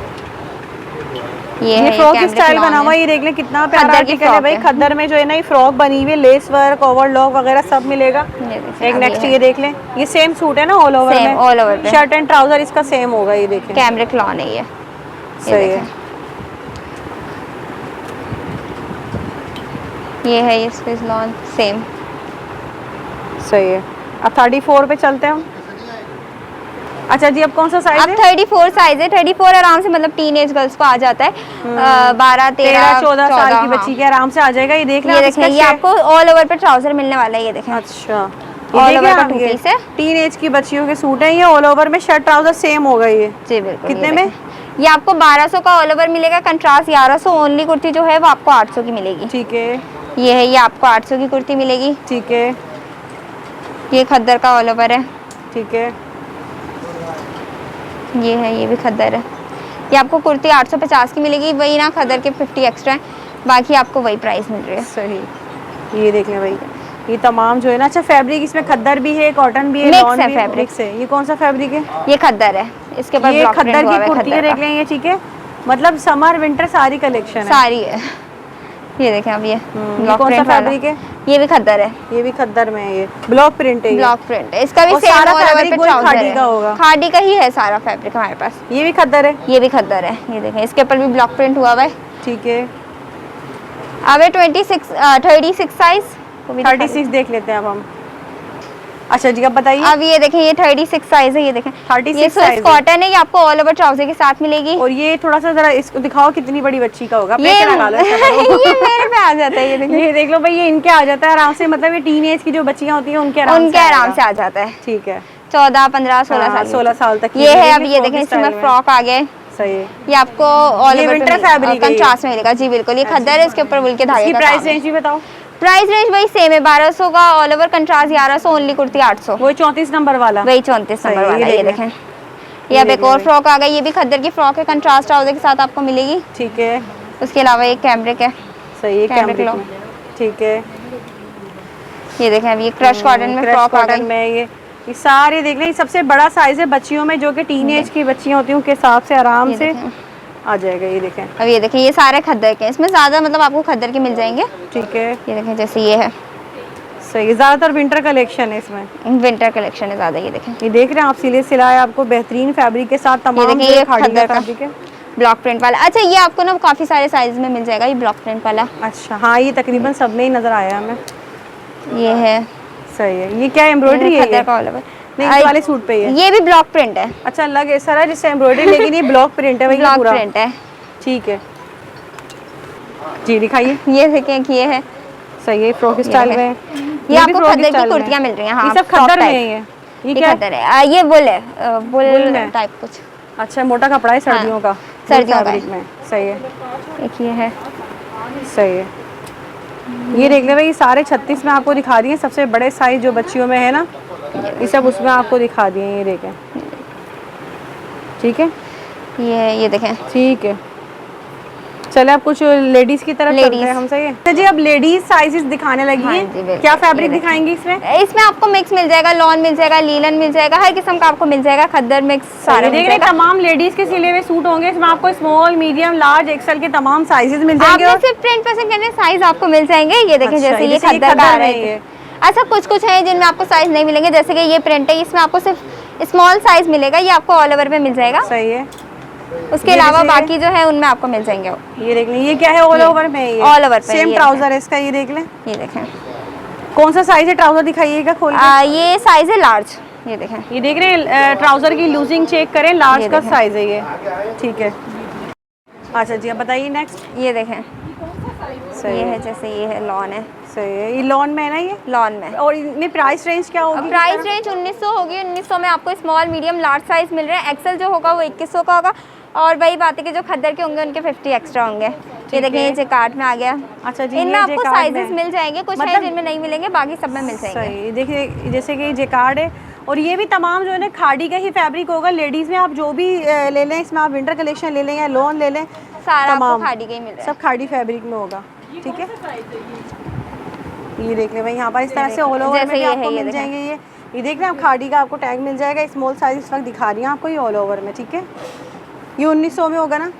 ये फ्रॉक स्टाइल बना हुआ, ये देख लें कितना प्यारा आर्टिकल है भाई। खद्दर में जो है ना ये फ्रॉक बनी हुई है, लेस वर्क, ओवरलॉक वगैरह सब मिलेगा। एक नेक्स्ट ये देख लें, ये सेम सूट है ना ऑल ओवर में, ऑल ओवर पे शर्ट एंड ट्राउजर इसका सेम होगा। ये देखें, कैमरिक लॉन है ये। सही है। ये है, ये स्विस लॉन सेम। सही है। अब 34 पे चलते हैं हम। अच्छा जी, अब कौन सा साइज है? अब 34 साइज है। 34 आराम से मतलब टीनेज गर्ल्स को आ जाता है। 12, 13, 14 साल की बच्ची के आराम से आ जाएगा। ये देख लें, ये देखें, ये आपको ऑल ओवर पे ट्राउजर मिलने वाला है, ये देखें। अच्छा, ऑल ओवर का 2 पीस है। टीन एज की बच्चियों के सूट है ये, ऑल ओवर में शर्ट ट्राउजर सेम होगा ये। जी बिल्कुल। कितने में? ये आपको 1200 का ऑल ओवर मिलेगा, कंट्रास्ट 1100। ओनली कुर्ती जो है वो आपको 800 की मिलेगी। ठीक है, ये है, ये आपको 800 की कुर्ती मिलेगी। ठीक है, ये खद्दर का ऑल ओवर है। ठीक है, ये है, ये भी खद्दर है। ये आपको कुर्ती 850 की मिलेगी, वही ना खद्दर के 50 एक्स्ट्रा है, बाकी आपको वही प्राइस मिल रही है। सही। ये देख लें भाई, ये तमाम जो है ना, अच्छा फैब्रिक इसमें खद्दर भी है, कॉटन भी है, मिक्स लॉन है भी फैब्रिक। मिक्स है। ये कौन सा फैब्रिक है? ये खद्दर है, इसके ऊपर ये ब्लॉक प्रिंट खद्दर हुआ की है, कुर्ती खद्दर देख का। लें ये। ठीक है, मतलब समर विंटर सारी कलेक्शन है, सारी है। ये देखें, अब ये ये कौन सा फैब्रिक है? ये भी खद्दर है, ये भी खद्दर में है, ये ब्लॉक प्रिंट है। ब्लॉक प्रिंट है, इसका भी और सेम सारा ऑल ओवर फैब्रिक पे वही ट्राउजर खादी का होगा। है। खादी का ही है सारा फैब्रिक हमारे पास। ये भी खद्दर है, ये भी खद्दर है, ये देखें, इसके ऊपर भी ब्लॉक प्रिंट हुआ हुआ है। ठीक है। अब 36 साइज, 36 देख लेते हैं अब हम। अच्छा जी, अब बताइए। अब ये देखें, ये 36 साइज है, ये देखें 36 ये साइज है। कॉटन है, ये आपको ऑल ओवर ट्राउजर के साथ मिलेगी। और ये थोड़ा सा जरा इसको दिखाओ कितनी बड़ी बच्ची का होगा। ये पैसे लगा लो इसका। ये मेरे पे आ जाता है, ये देखिए, ये देख लो भाई, ये इनके आ जाता है आराम से, मतलब ये टीन एज की जो बच्चियां होती हैं उनके उनके आराम आएगा। से आ जाता है। ठीक है, 14, 15, 16 हाँ, साल 16 साल तक की ये है। मिलेगी अब ये फ्रॉक देखें, स्टाइल इसमें फ्रॉक आ गए। सही है। ये आपको ऑल ये ओवर winter fabric है ये। कंट्रास्ट में मिलेगा। जी बिल्कुल, ये खद्दर है, इसके ऊपर वुल के धागे इसकी का प्राइस काम है। रेंज भी बताओ। प्राइस रेंज वही सेम है, 1200 का all over contrast 1100, only kurti 800। वही 34 नंबर वाला, वही 34 नंबर वाला। ये देखें, ये अब एक देख और लें। फ्रॉक आ गई, ये भी खद्दर की फ्रॉक है, कंट्रास्ट ट्राउजर के साथ आपको मिलेगी। ठीक है, उसके अलावा एक कैमरिक है। सही है, कैमरिक कैमरिक लो। में। ठीक है, ये देखें, अब ये क्रश कॉटन में क्रश फ्रॉक आ कॉटन गई। में ये सारे देख लें, ये सबसे बड़ा साइज है बच्चियों में, जो कि टीनेज की बच्चियां होती हैं उनके हिसाब से आराम ये से देखें। आ जाएगा। ये देखें, अब ये देखें, ये सारे खद्दर के हैं, इसमें ज़्यादा मतलब आपको खद्दर के मिल जाएंगे। ठीक है, ये देखें, जैसे ये है, सही है, ज़्यादातर विंटर कलेक्शन है इसमें, विंटर कलेक्शन है ज़्यादा। ये देखें, ये देख रहे हैं आप, सिले सिलाए आपको बेहतरीन फैब्रिक के साथ, ये तमाम देखें, जो ये खाड़ी खद्दर का का फैब्रिक है। ब्लॉक प्रिंट वाला। अच्छा, ये आपको ना काफ़ी सारे साइज में मिल जाएगा, ये ब्लॉक प्रिंट वाला। अच्छा, हाँ, ये तकरीबन सब में ही नज़र आया हमें। ये है, सही है, ये क्या एम्ब्रॉयडरी है? खद्दर ये का ऑल ओवर। नहीं, इस वाले सूट पे ही है। ये भी ब्लॉक प्रिंट है, अच्छा, अलग है सर है जिससे एम्ब्रॉयडरी, लेकिन ये ब्लॉक प्रिंट है भैया ब्लॉक पूरा। प्रिंट है। ठीक है जी, दिखाइए। ये देखें कि ये है, सही है, फ्रॉक स्टाइल में। ये भी आपको फ्रॉक खद्दर की स्टाइल में। कुर्तियां मिल रही हैं। हाँ, ये सब फ्रॉक खद्दर में टाइप। ही है। ये ये क्या है? खद्दर है, ये वुल है, वुल वुल में। टाइप कुछ। अच्छा, मोटा कपड़ा है सर्दियों का, सर्दियों का फैब्रिक में। सही है, एक ये है, सही है। ये देख ले भाई, ये सारे 36 में आपको दिखा दिए, सबसे बड़े साइज जो बच्चियों में है ना, ये सब उसमें आपको दिखा दिए। ये देखें, ठीक है, ये देखें। ठीक है। चले अब कुछ लेडीज की तरफ चलते हैं हम। सही है। अच्छा जी, अब लेडीज साइजेस दिखाने लगी हाँ हैं। जी, बिल्कुल। क्या ये फैब्रिक देखें। दिखाएंगी इसमें? इसमें आपको मिक्स मिल जाएगा, लॉन मिल जाएगा, लीलन मिल जाएगा, हर किस्म का आपको मिल जाएगा, खद्दर मिक्स सारा देख मिल रहे हैं, जाएगा। तमाम लेडीज के सिले हुए सूट होंगे, इसमें आपको स्मॉल, मीडियम, लार्ज, एक्सेल के तमाम साइजेस मिल जाएंगे। आपने और सिर्फ प्रिंट पसंद करने साइज आपको मिल जाएंगे। ये देखें, अच्छा, जैसे ये जैसे ये खद्दर का आ खद्दर रहा में है। ये। अच्छा, कुछ है जिनमें आपको साइज नहीं मिलेंगे, जैसे कि ये प्रिंट है, इसमें आपको सिर्फ स्मॉल साइज मिलेगा, ये आपको ऑल ओवर में मिल जाएगा। सही है। उसके ये अलावा जैसे- बाकी जो है उनमें आपको मिल जाएंगे। ये देख लें, ये क्या है? ऑल ओवर में ये all over पे सेम ये ट्राउजर है इसका। ये देख लें, ये देखें, कौन सा साइज है ट्राउजर दिखाइएगा खोल के। ये साइज है लार्ज। ये देखें, ये देख रहे हैं, ट्राउजर की लूजिंग चेक करें, लार्ज ये का देखें। साइज है ये। ठीक है, अच्छा जी, अब बताइए नेक्स्ट। ये देखें, सही ये है, है, जैसे ये है, लॉन है, सही है। ये लॉन में है ना ये? लॉन में। और इनमें प्राइस रेंज क्या होगी? प्राइस रेंज 1900 होगी। 1900 में आपको स्मॉल, मीडियम, लार्ज साइज मिल रहे हैं। एक्सेल जो होगा वो 2100 का होगा, और वही बात है कि जो खद्दर के होंगे उनके 50 एक्स्ट्रा होंगे। ये देखिए, ये जेकार्ड में आ गया। अच्छा जी, इनमें ये आपको जेकार्ड साइजेस में। मिल जाएंगे, कुछ है मतलब- जिनमें नहीं मिलेंगे, बाकी सब में मिल जाएंगे। सही, देखिए जैसे कि ये जेकार्ड है, और ये भी तमाम जो है ना खाड़ी का ही फैब्रिक होगा। लेडीज़ में आप जो भी ले लें, इसमें आप विंटर कलेक्शन ले लें या लॉन ले लें, सारा आपको तमाम खाड़ी का ही मिल रहा है। सब खाड़ी फैब्रिक में होगा। ठीक है, ये देख लें भाई, यहाँ पर इस तरह से ऑल ओवर जैसे में भी ये है, आपको ये मिल देखें। जाएंगे। ये देख रहे हैं आप, खाड़ी का आपको टैग मिल जाएगा। स्मॉल साइज इस वक्त दिखा रही हैं आपको, ये ऑल ओवर में। ठीक है, ये 1900 में होगा ना?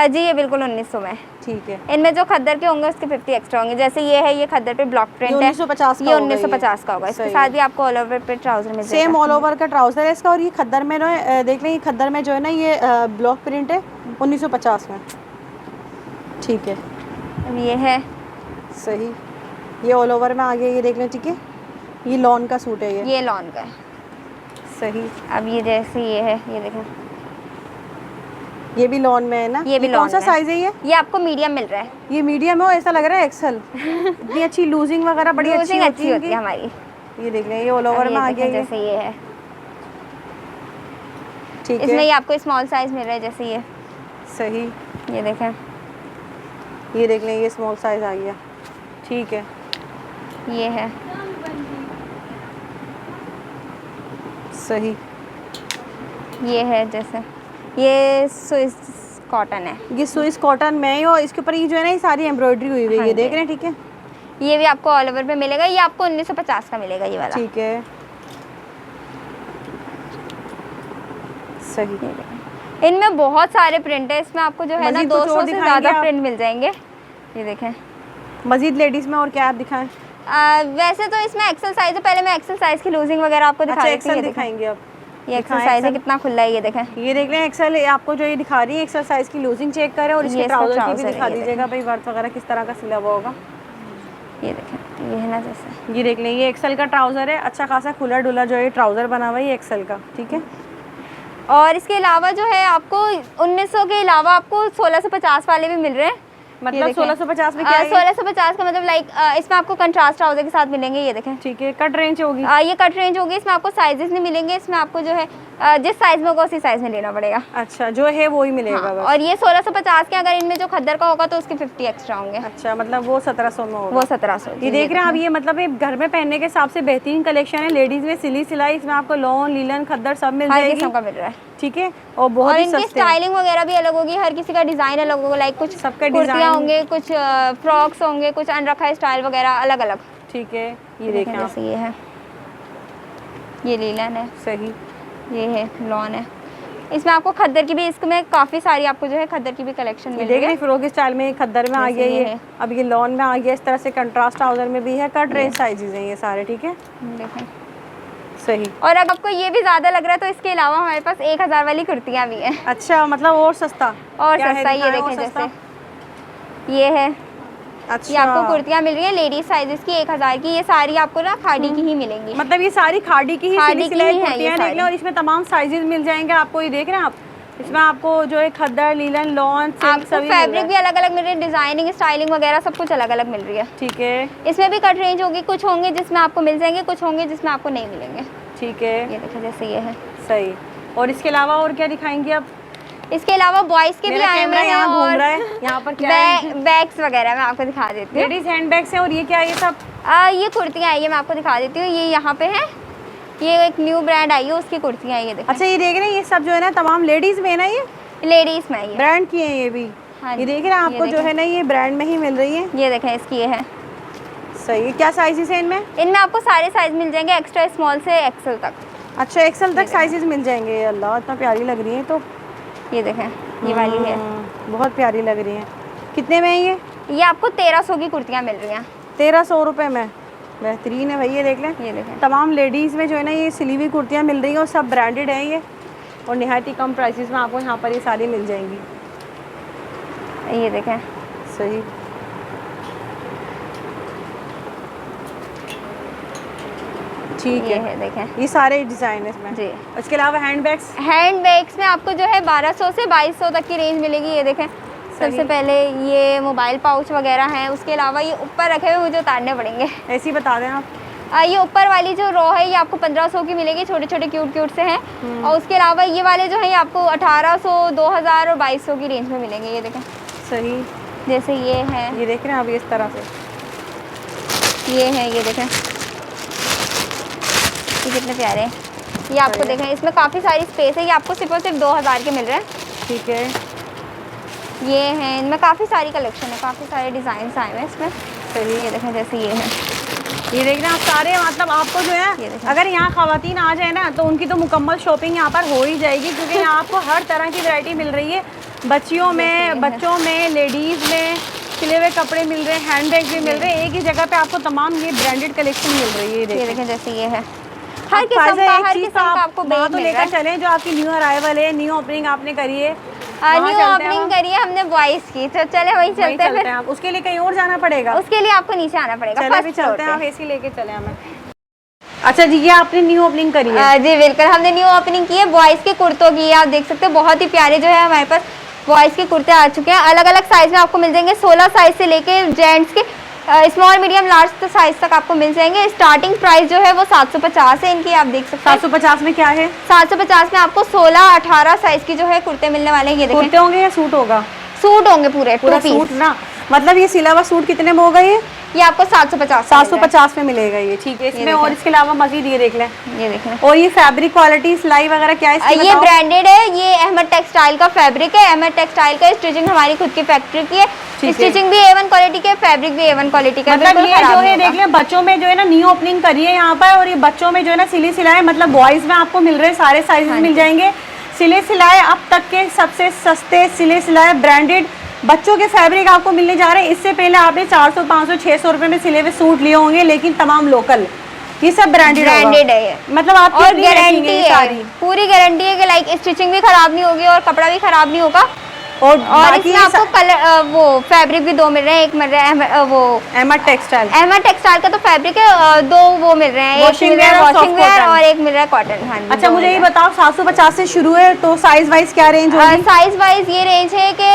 जी, ये बिल्कुल 1900 में। ठीक है, इनमें जो खद्दर के होंगे उसके 50 एक्स्ट्रा होंगे। जैसे ये है, ये खद्दर पे ब्लॉक प्रिंट है, 1950 का ये होगा 1950 का होगा। इसके सही साथ है। भी आपको ऑल ओवर पे ट्राउजर मिल सेम जाएगा। ऑल ओवर का ट्राउजर है इसका। और ये खद्दर में देख लें, ये खद्दर में जो है ना, ये ब्लॉक प्रिंट है 1950 में। ठीक है, अब ये है, सही, ये ऑल ओवर में आ गया। ये देख लें, ठीक है, ये लॉन का सूट है ये। लॉन का है। सही, अब ये जैसे ये है, ये देखें, ये भी लॉन में है ना? ये भी कौन लॉन सा में। साइज है ये? ये आपको मीडियम मिल रहा है। ये मीडियम है, ऐसा लग रहा है एक्सेल। इतनी अच्छी लूजिंग वगैरह बड़ी अच्छी Losing अच्छी होती है इनकी। हमारी। ये देख लें, ये ऑल ओवर अब में ये आ गया देखें, ये। जैसे ये है, ठीक इसमें है, ये आपको स्मॉल साइज मिल रहा है, जैसे ये सही, ये देखें, ये देख लें, ये स्मॉल साइज आ गया। ठीक है, ये है, सही, ये है, जैसे ये स्विस कॉटन है। ये स्विस कॉटन में है, और इसके ऊपर ये जो है ना, ये सारी एम्ब्रॉयडरी हुई हुई है। हाँ ये जी। देख रहे हैं, ठीक है, ये भी आपको ऑल ओवर पे मिलेगा। ये आपको 1950 का मिलेगा, ये वाला। ठीक है, सही। इनमें बहुत सारे प्रिंट है। इसमें आपको जो है ना मज़ीद कुछ और 200 से दिखाएंगे ज़्यादा आप? प्रिंट मिल जाएंगे। ये देखें, मजीद लेडीज में और क्या आप दिखाएं? वैसे तो इसमें एक्सेल साइज है। पहले मैं एक्सेल साइज की लूजिंग वगैरह आपको दिखा अच्छा, देती हूँ। एक्सेल ये देखें, दिखाएंगे आप? ये एक्सेल दिखाएं साइज है, एक्सेल। कितना खुला है, ये देखें। ये देख लें, एक्सेल आपको जो ये दिखा रही है, एक्सेल साइज की लूजिंग चेक करें, और इसके ये इसका ट्राउजर की भी ट्राउज़र है, दिखा ये दीजिएगा भाई, वर्क वगैरह किस तरह का सिला हुआ होगा। ये देखें, ये है ना, जैसे ये देख लें, ये एक्सेल का ट्राउजर है। अच्छा खासा खुला डुला जो है ट्राउजर बना हुआ है, ये एक्सेल का। ठीक है, और इसके अलावा जो है आपको 1900 के अलावा आपको 1650 वाले भी मिल रहे हैं। मतलब 1650 में क्या है? 1650 का मतलब लाइक इसमें आपको कंट्रास्ट ट्राउजर के साथ मिलेंगे, ये देखें। ठीक है, कट रेंज होगी। ये कट रेंज होगी, इसमें आपको साइजेस नहीं मिलेंगे, इसमें आपको जो है जिस साइज में होगा उसी साइज में लेना पड़ेगा। अच्छा, जो है वो ही मिलेगा। हाँ, बस। और ये 1650 के, अगर इनमें जो खद्दर का होगा तो उसके 50 एक्स्ट्रा होंगे। अच्छा, मतलब वो 1700 में होगा। वो 1700। ये देख रहे हैं आप, ये मतलब ये घर में पहनने के हिसाब से बेहतरीन कलेक्शन है। लेडीज में सिली सिलाई, इसमें आपको लॉन लीलन खद्दर सब मिल हर जाएगी। किस्म का मिल रहा है। ठीक है, और बहुत ही इनकी सस्ते। स्टाइलिंग वगैरह भी अलग होगी, हर किसी का डिजाइन अलग होगा। लाइक कुछ सबका कुर्तियाँ डिजाइन होंगे, कुछ फ्रॉक्स होंगे, कुछ अनरखा स्टाइल वगैरह अलग अलग। ठीक है, ये देखें आप। जैसे ये है, ये लीलन है, सही। ये है लॉन है। इसमें आपको खद्दर की भी, इसमें काफ़ी सारी आपको जो है खद्दर की भी कलेक्शन मिल देख रही रहे है। हैं, फिरोगी स्टाइल में खद्दर में आ जैसे गया ये ये है। अब ये लॉन में आ गया, इस तरह से कंट्रास्ट ट्राउजर में भी है। कट रेंज साइजेस हैं ये सारे। ठीक है, देखें। सही। और अगर आपको ये भी ज़्यादा लग रहा है तो इसके अलावा हमारे पास 1000 वाली कुर्तियाँ भी हैं। अच्छा, मतलब और सस्ता। और क्या है, सस्ता, ये दिखाएं और देखें सस्ता? जैसे ये है। अच्छा, ये आपको कुर्तियाँ मिल रही है लेडीज साइजेस की 1000 की। ये सारी आपको ना खादी की ही मिलेंगी। मतलब ये सारी खादी की ही खादी सिली की सिलाई ही है ये कुर्तियाँ देख सारी। लें, और इसमें तमाम साइजेस मिल जाएंगे आपको। ये देख रहे हैं आप, इसमें आपको जो है खद्दर लीलन लॉन सिल्क आपको सभी मिल रहा फैब्रिक है। भी अलग अलग मिल रही है, डिजाइनिंग स्टाइलिंग वगैरह सब कुछ अलग अलग मिल रही है। ठीक है, इसमें भी कट रेंज होगी, कुछ होंगे जिसमें आपको मिल जाएंगे, कुछ होंगे जिसमें आपको नहीं मिलेंगे। ठीक है, ये देखो जैसे ये है। सही। और इसके अलावा और क्या दिखाएंगी आप? इसके अलावा बॉयज के भी मेरा आए हुए कैमरा हैं यहाँ घूम और रहा है, यहाँ पर क्या है? बैग्स वगैरह मैं आपको दिखा देती हूँ। लेडीज हैंड बैग्स हैं। और ये क्या है? ये सब ये कुर्तियाँ आई है, मैं आपको दिखा देती हूँ। ये यहाँ पे है, ये एक न्यू ब्रांड आई है, उसकी कुर्तियाँ आई है। देखो अच्छा, ये देख रहे हैं, ये सब जो है ना तमाम लेडीज में है ना, ये लेडीज में आई है, ब्रांड की है ये भी। हाँ ये जी, देख रहे हैं ये आपको जो देखें। है ना ये ब्रांड में ही मिल रही है। ये देखें इसकी ये है। सही। क्या साइजेस है इनमें? इनमें आपको सारे साइज मिल जाएंगे, एक्स्ट्रा स्मॉल से एक्सेल तक। अच्छा, एक्सेल तक साइजेस मिल जाएंगे। अल्लाह, इतना प्यारी लग रही है। तो ये देखें, ये वाली है। बहुत प्यारी लग रही है। कितने में है ये? ये आपको 1300 की कुर्तियाँ मिल रही हैं। 1300 रुपये में। बेहतरीन है भाई, ये देख लें। ये देखें, तमाम लेडीज़ में जो है ना ये सिली हुई कुर्तियाँ मिल रही हैं, और सब ब्रांडेड हैं ये, और नहायत ही कम प्राइसेस में आपको यहाँ पर ये सारी मिल जाएंगी। ये देखें। सही। ठीक ये है, है, देखें। ये सारे डिज़ाइन है इसमें जी। इसके अलावा हैंड बैग्स। हैंड बैग्स में आपको जो है 1200 से 2200 तक की रेंज मिलेगी। ये देखें, सबसे पहले ये मोबाइल पाउच वगैरह हैं, उसके अलावा ये ऊपर रखे हुए मुझे उतारने पड़ेंगे। ऐसे ही बता दें आप। ये ऊपर वाली जो रो है ये आपको 1500 की मिलेगी, छोटे छोटे क्यूट क्यूट से हैं। और उसके अलावा ये वाले जो हैं ये आपको 1800, 2000 और 2200 की रेंज में मिलेंगे। ये देखें, सही। जैसे ये है, ये देख रहे हैं आप, ये इस तरह से ये है, ये देखें, ये कितने प्यारे हैं। ये आपको देखें, इसमें काफ़ी सारी स्पेस है। ये आपको सिर्फ और सिर्फ 2000 के मिल रहे हैं। ठीक है। ये हैं, इनमें काफ़ी सारी कलेक्शन है, काफ़ी सारे डिज़ाइन आए हुए हैं इसमें। सही। ये देखें, जैसे ये है, ये देख रहे हैं आप सारे, मतलब आपको जो ये है देखें। अगर यहाँ खवातीन आ जाए ना तो उनकी तो मुकम्मल शॉपिंग यहाँ पर हो ही जाएगी, क्योंकि यहाँ आपको हर तरह की वैरायटी मिल रही है। बच्चियों में, बच्चों में, लेडीज़ में सिले हुए कपड़े मिल रहे हैं, हैंड बैग भी मिल रहे हैं। एक ही जगह पे आपको तमाम ये ब्रांडेड कलेक्शन मिल रही है। ये देखिए, देखें, जैसे ये है। हर किस्म का, हर किस्म का आपको वहाँ बैग तो मिल रहा लेकर है। चलें जो आपकी न्यू अराइवल है, न्यू ओपनिंग आपने करी है। न्यू ओपनिंग करी है हमने बॉयज की, तो चले वहीं चलते हैं फिर। आप उसके लिए कहीं और जाना पड़ेगा? उसके लिए आपको नीचे आना पड़ेगा, चले भी फर्स्ट फ्लोर चलते हैं, आप पे। एसी लेके चले हमें। अच्छा जी, ये आपने न्यू ओपनिंग करी है? जी बिल्कुल, हमने न्यू ओपनिंग की है बॉयज़ के कुर्तों की। आप देख सकते हैं बहुत ही प्यारे जो है हमारे पास बॉयज़ के कुर्ते आ चुके हैं। अलग अलग साइज में आपको मिल जाएंगे, 16 साइज से लेके जेंट्स के स्मॉल मीडियम लार्ज साइज तक आपको मिल जाएंगे। स्टार्टिंग प्राइस जो है वो 750 है इनकी, आप देख सकते हैं। 750 में क्या है? 750 में आपको 16-18 साइज की जो है कुर्ते मिलने वाले हैं। ये देखें, कुर्ते होंगे या सूट होगा? सूट होंगे पूरे, पूरा टू पीस। सूट ना, मतलब ये सिला हुआ सूट कितने में होगा? ये आपको 750 750 में मिलेगा ये। ठीक है, इसमें और इसके अलावा मजीद ये देख लें। ये देखें, और ये फैब्रिक क्वालिटी सिलाई वगैरह क्या है इसकी? ये ब्रांडेड है। ये अहमद टेक्सटाइल का फैब्रिक है। अहमद टेक्सटाइल का स्टिचिंग हमारी खुद की फैक्ट्री की है। स्टिचिंग भी A1 क्वालिटी के, फैब्रिक भी A1 क्वालिटी का। मतलब ये जो है देख लें, बच्चों में जो है ना न्यू ओपनिंग करी है यहाँ पर, और ये बच्चों में जो है ना सिले सिलाए, मतलब बॉयज में आपको मिल रहे हैं, सारे साइजेस मिल जाएंगे। सिले सिलाए अब तक के सबसे सस्ते सिले सिलाए ब्रांडेड बच्चों के फैब्रिक आपको मिलने जा रहे हैं। इससे पहले आपने 400, 500, 600 रुपए में सिले हुए सूट लिए होंगे, लेकिन तमाम लोकल। ये सब ब्रांडेड है ये, मतलब आपकी और गारंटी है, सारी पूरी गारंटी है कि लाइक स्टिचिंग भी खराब नहीं होगी और कपड़ा भी खराब नहीं होगा। और इसमें आपको कलर वो फैब्रिक भी 2 मिल रहे हैं। एक मिल रहा है वो अहमद टेक्सटाइल, अहमद टेक्सटाइल का तो फैब्रिक है, 2 वो मिल रहे हैं, वॉशिंग वेयर और एक मिल रहा है कॉटन। हाँ, अच्छा मुझे ये बताओ, 750 से शुरू है तो साइज वाइज क्या रेंज होगी? साइज वाइज ये रेंज है कि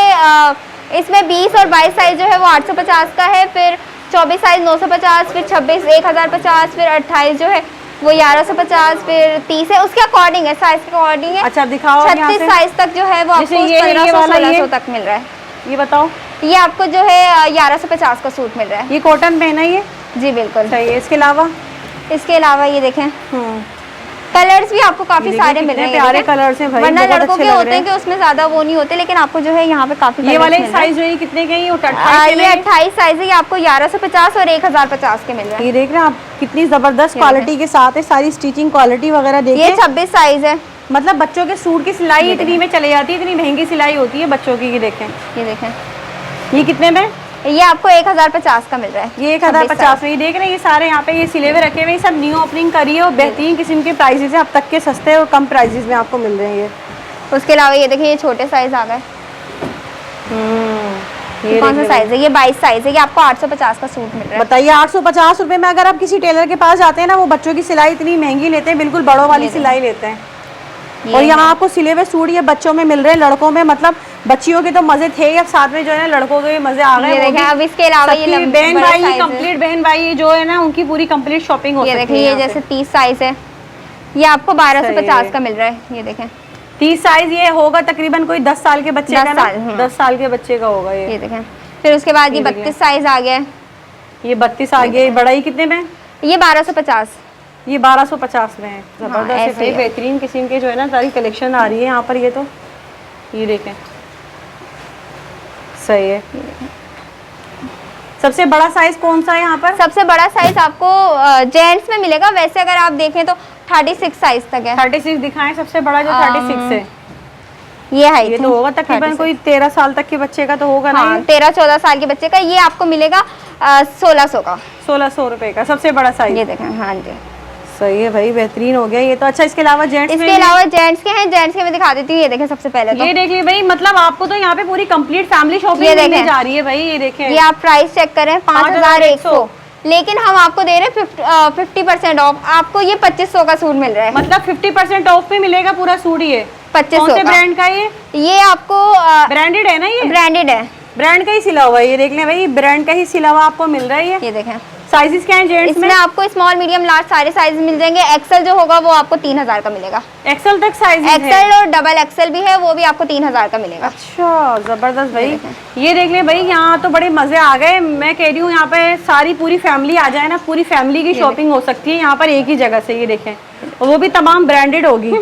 इसमें 20 और 22 साइज जो है वो 850 का है, फिर 24 साइज 950, फिर 26 1050, फिर 28 जो है वो 1150, फिर 30 है, उसके अकॉर्डिंग है, साइज के अकॉर्डिंग है। अच्छा दिखाओ यहाँ 36 पे। साइज तक जो है वो आपको जैसे ये 1500-1600 तक मिल रहा है। ये बताओ, ये आपको जो है 1150 का सूट मिल रहा है। ये कॉटन पे है ना ये? जी बिल्कुल। सही है। इसके अलावा ये देखें कलर्स भी आपको काफी सारे मिल रहे हैं, प्यारे कलर्स हैं भाई, वरना बहुत लड़कों अच्छे के लग होते रहे हैं कि उसमें ज्यादा वो नहीं होते, लेकिन आपको जो है यहाँ पे काफी ये colours वाले मिल रहे हैं। साइज जो है कितने के हैं? ये ये 28 साइज है, ये आपको 1150 और 1050 के मिल रहे हैं। ये देख रहे हैं आप, कितनी जबरदस्त क्वालिटी के साथ है, सारी स्टिचिंग क्वालिटी वगैरह देखिए। ये 26 साइज है। मतलब बच्चों के सूट की सिलाई इतनी में चले जाती है, इतनी महंगी सिलाई होती है बच्चों की। ये देखें, ये देखें, ये कितने में? ये आपको 1050 का मिल रहा है। ये 1050 में। ये देख रहे हैं, ये सारे यहाँ पे ये सिले हुए रखे हुए हैं, सब न्यू ओपनिंग करी है और बेहतरीन किस्म के प्राइसेस है, अब तक के सस्ते और कम प्राइसेस में आपको मिल रहे हैं ये। उसके अलावा ये देखिए, ये छोटे साइज आ गए। ये कौन सा साइज है? ये 22 साइज है, ये आपको 850 का सूट मिल रहा है। बताइए 850 रुपए में अगर आप किसी टेलर के पास जाते हैं ना, वो बच्चों की सिलाई इतनी महंगी लेते हैं, बिल्कुल बड़ों वाली सिलाई लेते हैं। और यहाँ आपको सिले हुए सूट ये बच्चों में मिल रहे हैं, लड़कों में मतलब बच्चियों के तो मजे थे, अब साथ में जो है ना लड़कों के मजे आ गए। ये देखें, अब इसके अलावा ये बहन भाई कंप्लीट, बहन भाई जो है ना उनकी पूरी कंप्लीट शॉपिंग हो सकती है। ये देखिए, ये जैसे 30 साइज है, ये आपको 1250 का मिल रहा है। ये देखें 30 साइज, ये होगा तकरीबन कोई 10 साल के बच्चे का ना, 10 साल के बच्चे का होगा ये। ये देखें, फिर उसके बाद ये 32 साइज आ गया है। ये 32 आ गया। बड़ा ही कितने में? ये 1250। ये 1250 में है। जबरदस्त है ऐसे भाई, है। बेहतरीन किस्म के जो है ना सारी कलेक्शन आ रही है यहाँ पर। ये तो ये देखें, सही है। सबसे बड़ा साइज कौन सा है यहाँ पर? सबसे बड़ा साइज आपको जेंट्स में मिलेगा, वैसे अगर आप देखें तो 36 साइज तक है। 36 दिखाएं, सबसे बड़ा जो 36 है। ये है, ये तो होगा तकरीबन कोई 13 साल तक के बच्चे का तो होगा ना। 13-14 साल के बच्चे का। ये आपको मिलेगा 1600 का, 1600 रुपए का सबसे बड़ा साइज। ये देखें, हाँ जी सही है भाई, बेहतरीन हो गया ये तो। अच्छा, इसके अलावा जेंट्स में? इसके अलावा जेंट्स के हैं, जेंट्स के मैं दिखा देती हूँ। ये देखें, सबसे पहले तो ये देखिए भाई, मतलब आपको तो यहाँ पे पूरी कंप्लीट फैमिली शॉपिंग मिलने जा रही है भाई। ये देखें, ये आप प्राइस चेक करें, 5100, लेकिन हम आपको दे रहे हैं 50% ऑफ। आपको ये 2500 का सूट मिल रहा है। मतलब 50% ऑफ पे मिलेगा पूरा सूट। ये 2500 कौन से ब्रांड का? ये आपको ब्रांडेड है ना? ये ब्रांडेड है, ब्रांड का ही सिला हुआ है। ये देख लें भाई, ब्रांड का ही सिला हुआ आपको मिल रहा है। ये देखें। साइजेस क्या है जेंट्स में? इसमें आपको स्मॉल, मीडियम, लार्ज सारे साइज मिल जाएंगे। एक्सेल जो होगा वो आपको 3000 का मिलेगा। एक्सेल तक साइज? एक्सेल और डबल एक्सेल भी है, वो भी आपको 3000 का मिलेगा। अच्छा, जबरदस्त भाई। ये देख लें भाई, यहाँ तो बड़े मजे आ गए। मैं कह रही हूँ यहाँ पे सारी पूरी फैमिली आ जाए ना, पूरी फैमिली की शॉपिंग हो सकती है यहाँ पर एक ही जगह से। ये देखें, और वो भी तमाम ब्रांडेड होगी।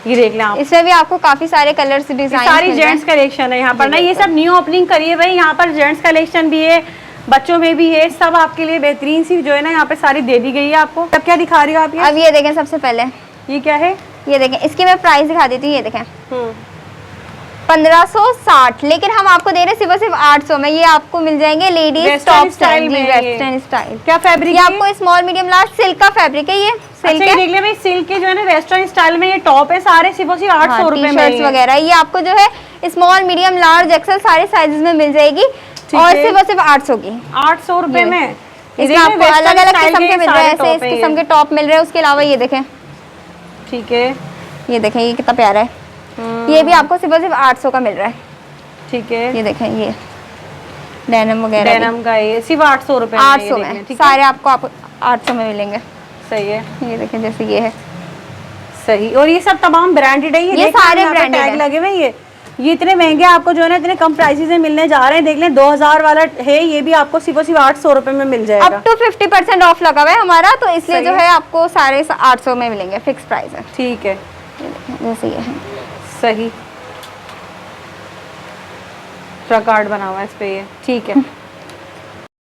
ये देख लें आप, इसमें भी आपको काफी सारे कलर्स, डिजाइन, सारी जेंट्स कलेक्शन है यहाँ पर ना। ये सब न्यू ओपनिंग करिए भाई, यहाँ पर जेंट्स कलेक्शन भी है, बच्चों में भी है, सब आपके लिए बेहतरीन सी जो है ना यहाँ पे सारी दे दी गई है आपको। अब क्या दिखा रही हो आप? अब ये देखें, सबसे पहले ये क्या है? ये देखें, इसकी मैं प्राइस दिखा देती हूँ। ये देखें 1560, लेकिन हम आपको दे रहे हैं सिर्फ 800 में। ये आपको मिल जाएंगे लेडीज टॉप स्टाइल में, वेस्टर्न स्टाइल। क्या फैब्रिक? ये आपको स्मॉल, मीडियम, लार्ज सिल्क का फैब्रिक है। ये सिल्क अच्छा, देख ले भाई, सिल्क के जो है ना वेस्टर्न स्टाइल में ये टॉप है, सारे सिर्फ 800 रुपए में वगैरह। ये आपको जो है स्मॉल, मीडियम, लार्ज, एक्सेल सारे साइजेस में मिल जाएगी, और सिर्फ 800 की। 800 रुपए में इसमें आपको अलग अलग किस्म के मिल रहे हैं, ऐसे इस किस्म के टॉप मिल रहे हैं। उसके अलावा ये देखें, ठीक है, ये देखें, ये कितना प्यारा है। ये भी आपको सिर्फ 800 का मिल रहा है। ठीक है, ये देखें, ये डेनिम वगैरह, डेनिम का ये सिर्फ 800 रुपए 800 में सारे आपको 800 में मिलेंगे। सही है। ये देखें, जैसे ये है, सही। और ये सब तमाम ब्रांडेड है। ये सारे ब्रांडेड टैग लगे हुए। ये इतने महंगे आपको जो है ना इतने कम प्राइसेस में मिलने जा रहे हैं। देख लें, 2000 वाला है, ये भी आपको सिर्फ 800 रुपए में मिल जाएगा। अप टू 50% ऑफ लगा हुआ है हमारा, तो इसलिए जो है आपको सारे 800 में मिलेंगे, फिक्स प्राइस है। ठीक है, जैसे ये है, सही। ट्रक कार्ड बना हुआ है इस पे, ये ठीक है।